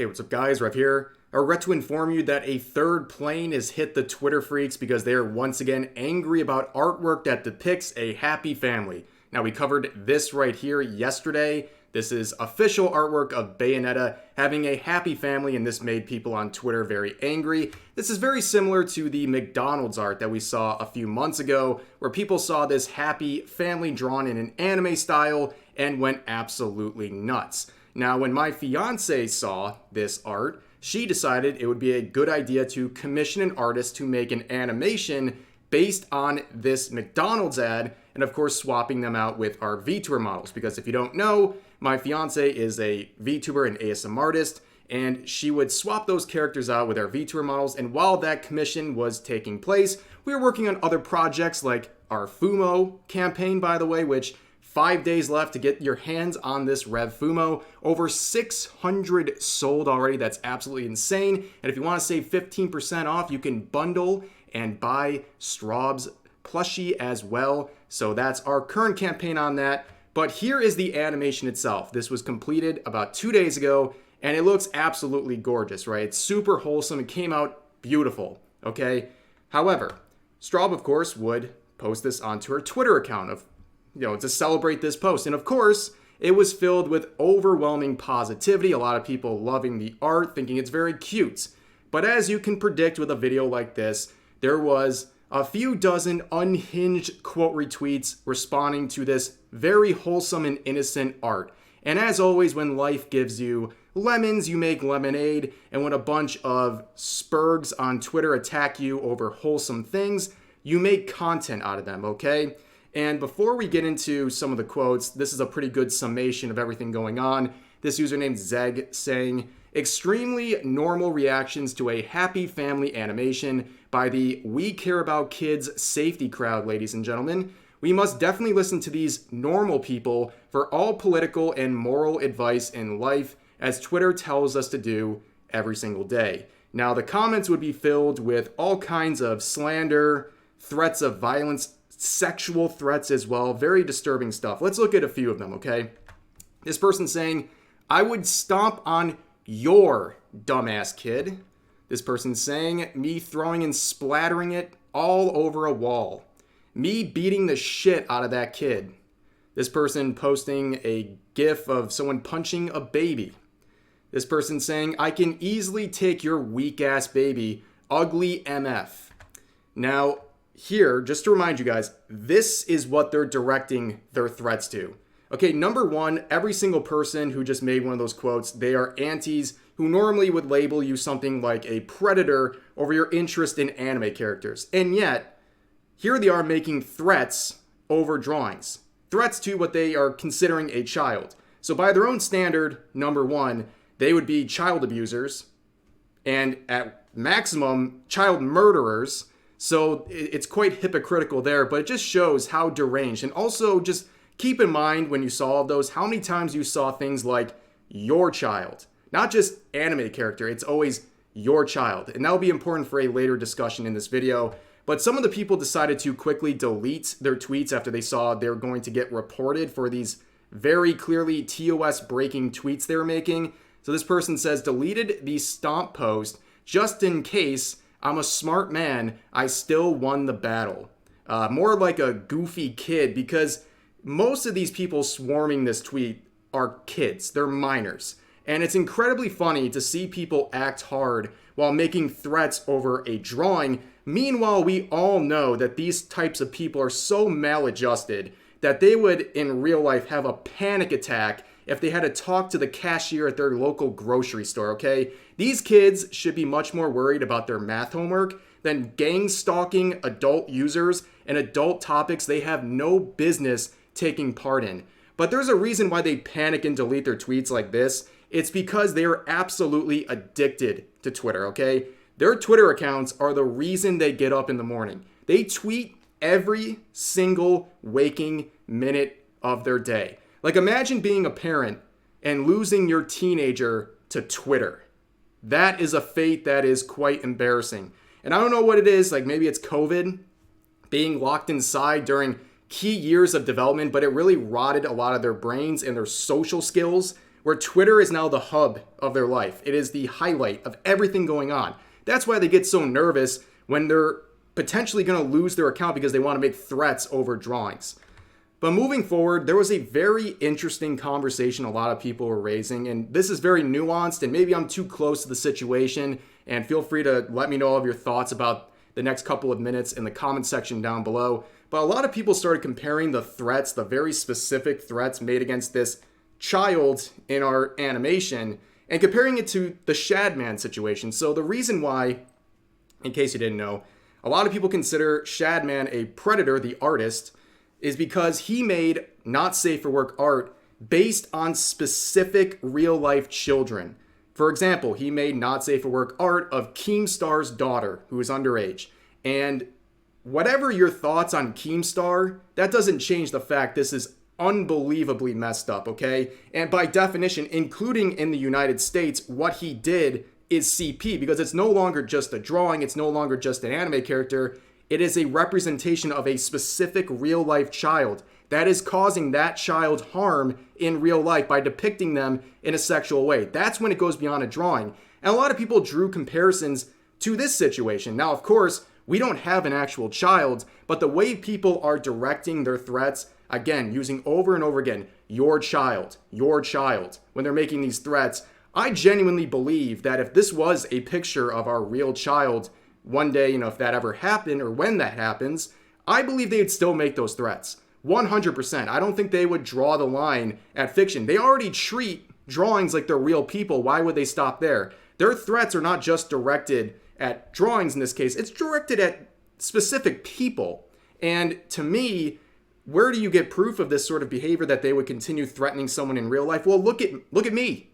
Hey, what's up guys, Rev here. I regret to inform you that a third plane has hit the Twitter freaks because they are once again angry about artwork that depicts a happy family. Now, we covered this right here yesterday. This is official artwork of Bayonetta having a happy family, and this made people on Twitter very angry. This is very similar to the McDonald's art that we saw a few months ago, where people saw this happy family drawn in an anime style and went absolutely nuts. Now, when my fiance saw this art, she decided it would be a good idea to commission an artist to make an animation based on this McDonald's ad, and of course swapping them out with our VTuber models. Because if you don't know, my fiance is a VTuber and ASM artist, and she would swap those characters out with our VTuber models. And while that commission was taking place, we were working on other projects like our Fumo campaign, by the way, which 5 days left to get your hands on this Rev Fumo. Over 600 sold already. That's absolutely insane. And if you want to save 15% off, you can bundle and buy Straub's plushie as well. So that's our current campaign on that. But here is the animation itself. This was completed about 2 days ago, and it looks absolutely gorgeous, right? It's super wholesome. It came out beautiful, okay? However, Straub, of course, would post this onto her Twitter account to celebrate this post. And of course, it was filled with overwhelming positivity. A lot of people loving the art, thinking it's very cute. But as you can predict with a video like this, there was a few dozen unhinged quote retweets responding to this very wholesome and innocent art. And as always, when life gives you lemons, you make lemonade. And when a bunch of spurgs on Twitter attack you over wholesome things, you make content out of them, okay? And before we get into some of the quotes, this is a pretty good summation of everything going on. This user named Zeg saying, extremely normal reactions to a happy family animation by the We Care About Kids safety crowd, ladies and gentlemen. We must definitely listen to these normal people for all political and moral advice in life, as Twitter tells us to do every single day. Now, the comments would be filled with all kinds of slander, threats of violence, sexual threats as well. Very disturbing stuff. Let's look at a few of them, okay? This person saying, I would stomp on your dumbass kid. This person saying, me throwing and splattering it all over a wall. Me beating the shit out of that kid. This person posting a gif of someone punching a baby. This person saying, I can easily take your weak ass baby, ugly MF. Now, here, just to remind you guys, this is what they're directing their threats to. Okay, number one, every single person who just made one of those quotes, they are antis who normally would label you something like a predator over your interest in anime characters. And yet, here they are making threats over drawings. Threats to what they are considering a child. So by their own standard, number one, they would be child abusers and at maximum, child murderers. So it's quite hypocritical there, but it just shows how deranged. And also just keep in mind when you saw all of those, how many times you saw things like your child. Not just anime character, it's always your child. And that'll be important for a later discussion in this video. But some of the people decided to quickly delete their tweets after they saw they were going to get reported for these very clearly TOS breaking tweets they were making. So this person says, deleted the stomp post just in case I'm a smart man, I still won the battle. More like a goofy kid, because most of these people swarming this tweet are kids. They're minors. And it's incredibly funny to see people act hard while making threats over a drawing. Meanwhile, we all know that these types of people are so maladjusted that they would, in real life, have a panic attack if they had to talk to the cashier at their local grocery store, okay? These kids should be much more worried about their math homework than gang stalking adult users and adult topics they have no business taking part in. But there's a reason why they panic and delete their tweets like this. It's because they are absolutely addicted to Twitter, okay? Their Twitter accounts are the reason they get up in the morning. They tweet every single waking minute of their day. Like, imagine being a parent and losing your teenager to Twitter. That is a fate that is quite embarrassing. And I don't know what it is, like maybe it's COVID, being locked inside during key years of development, but it really rotted a lot of their brains and their social skills where Twitter is now the hub of their life. It is the highlight of everything going on. That's why they get so nervous when they're potentially going to lose their account because they want to make threats over drawings. But moving forward, there was a very interesting conversation a lot of people were raising, and this is very nuanced, and maybe I'm too close to the situation, and feel free to let me know all of your thoughts about the next couple of minutes in the comment section down below. But a lot of people started comparing the threats, the very specific threats made against this child in our animation, and comparing it to the Shadman situation. So the reason why, in case you didn't know, a lot of people consider Shadman a predator, the artist, is because he made not safe for work art based on specific real life children. For example, he made not safe for work art of Keemstar's daughter, who is underage. And whatever your thoughts on Keemstar, that doesn't change the fact this is unbelievably messed up, okay? And by definition, including in the United States, what he did is CP, because it's no longer just a drawing, it's no longer just an anime character, it is a representation of a specific real life child that is causing that child harm in real life by depicting them in a sexual way. That's when it goes beyond a drawing. And a lot of people drew comparisons to this situation. Now, of course, we don't have an actual child, but the way people are directing their threats, again, using over and over again, your child, when they're making these threats, I genuinely believe that if this was a picture of our real child, one day, if that ever happened or when that happens, I believe they would still make those threats. 100%. I don't think they would draw the line at fiction. They already treat drawings like they're real people. Why would they stop there? Their threats are not just directed at drawings in this case. It's directed at specific people. And to me, where do you get proof of this sort of behavior that they would continue threatening someone in real life? Well, look at me.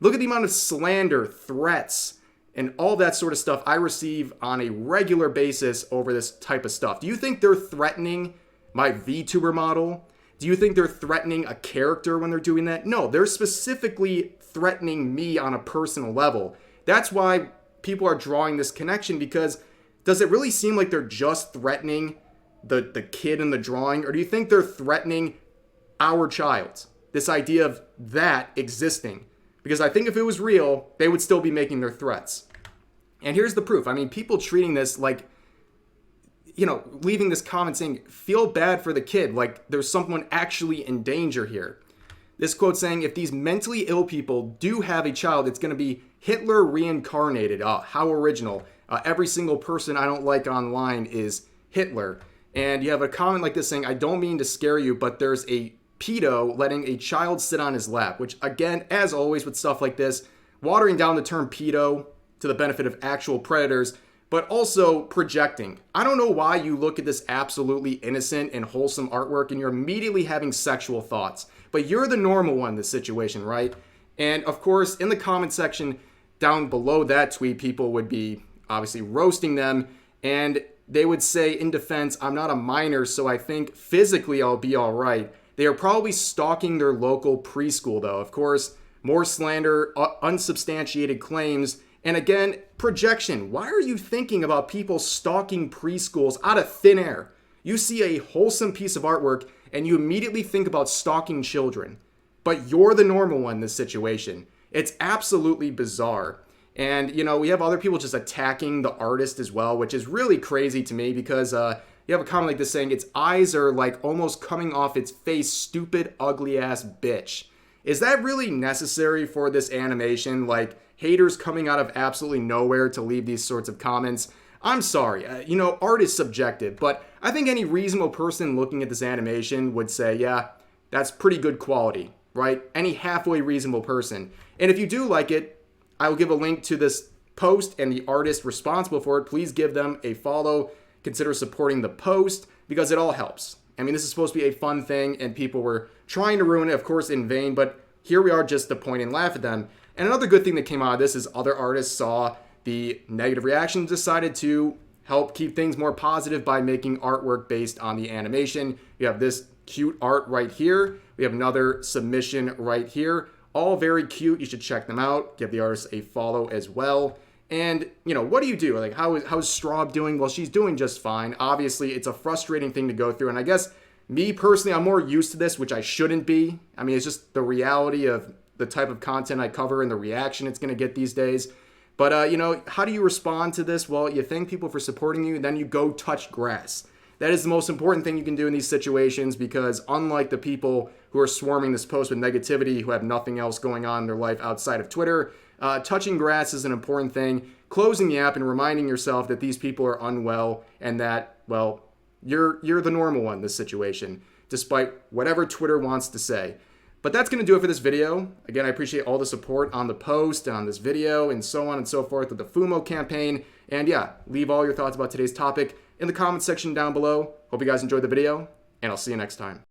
Look at the amount of slander, threats, and all that sort of stuff I receive on a regular basis over this type of stuff. Do you think they're threatening my VTuber model? Do you think they're threatening a character when they're doing that? No, they're specifically threatening me on a personal level. That's why people are drawing this connection, because does it really seem like they're just threatening the kid in the drawing? Or do you think they're threatening our child? This idea of that existing. Because I think if it was real, they would still be making their threats. And here's the proof. I mean, people treating this like, leaving this comment saying, feel bad for the kid, like there's someone actually in danger here. This quote saying, if these mentally ill people do have a child, it's going to be Hitler reincarnated. How original. Every single person I don't like online is Hitler. And you have a comment like this saying, I don't mean to scare you, but there's a pedo letting a child sit on his lap, which again, as always with stuff like this, watering down the term pedo to the benefit of actual predators, but also projecting. I don't know why you look at this absolutely innocent and wholesome artwork and you're immediately having sexual thoughts, but you're the normal one in this situation, right? And of course, in the comment section down below that tweet, people would be obviously roasting them, and they would say in defense, I'm not a minor, so I think physically I'll be all right. They are probably stalking their local preschool, though. Of course, more slander, unsubstantiated claims, and again, projection. Why are you thinking about people stalking preschools out of thin air? You see a wholesome piece of artwork, and you immediately think about stalking children. But you're the normal one in this situation. It's absolutely bizarre. And, we have other people just attacking the artist as well, which is really crazy to me because, you have a comment like this saying, its eyes are like almost coming off its face, stupid, ugly ass bitch. Is that really necessary for this animation? Like haters coming out of absolutely nowhere to leave these sorts of comments? I'm sorry, art is subjective, but I think any reasonable person looking at this animation would say, yeah, that's pretty good quality, right? Any halfway reasonable person. And if you do like it, I will give a link to this post and the artist responsible for it. Please give them a follow. Consider supporting the post because it all helps. I mean, this is supposed to be a fun thing and people were trying to ruin it, of course, in vain, but here we are just to point and laugh at them. And another good thing that came out of this is other artists saw the negative reactions, decided to help keep things more positive by making artwork based on the animation. We have this cute art right here. We have another submission right here. All very cute. You should check them out. Give the artist a follow as well. And, what do you do? Like, how is Straub doing? Well, she's doing just fine. Obviously, it's a frustrating thing to go through. And I guess me personally, I'm more used to this, which I shouldn't be. I mean, it's just the reality of the type of content I cover and the reaction it's going to get these days. But, how do you respond to this? Well, you thank people for supporting you, and then you go touch grass. That is the most important thing you can do in these situations, because unlike the people who are swarming this post with negativity, who have nothing else going on in their life outside of Twitter, touching grass is an important thing. Closing the app and reminding yourself that these people are unwell and that, well, you're the normal one in this situation, despite whatever Twitter wants to say. But that's going to do it for this video. Again, I appreciate all the support on the post, on this video, and so on and so forth with the FUMO campaign. And yeah, leave all your thoughts about today's topic in the comment section down below. Hope you guys enjoyed the video, and I'll see you next time.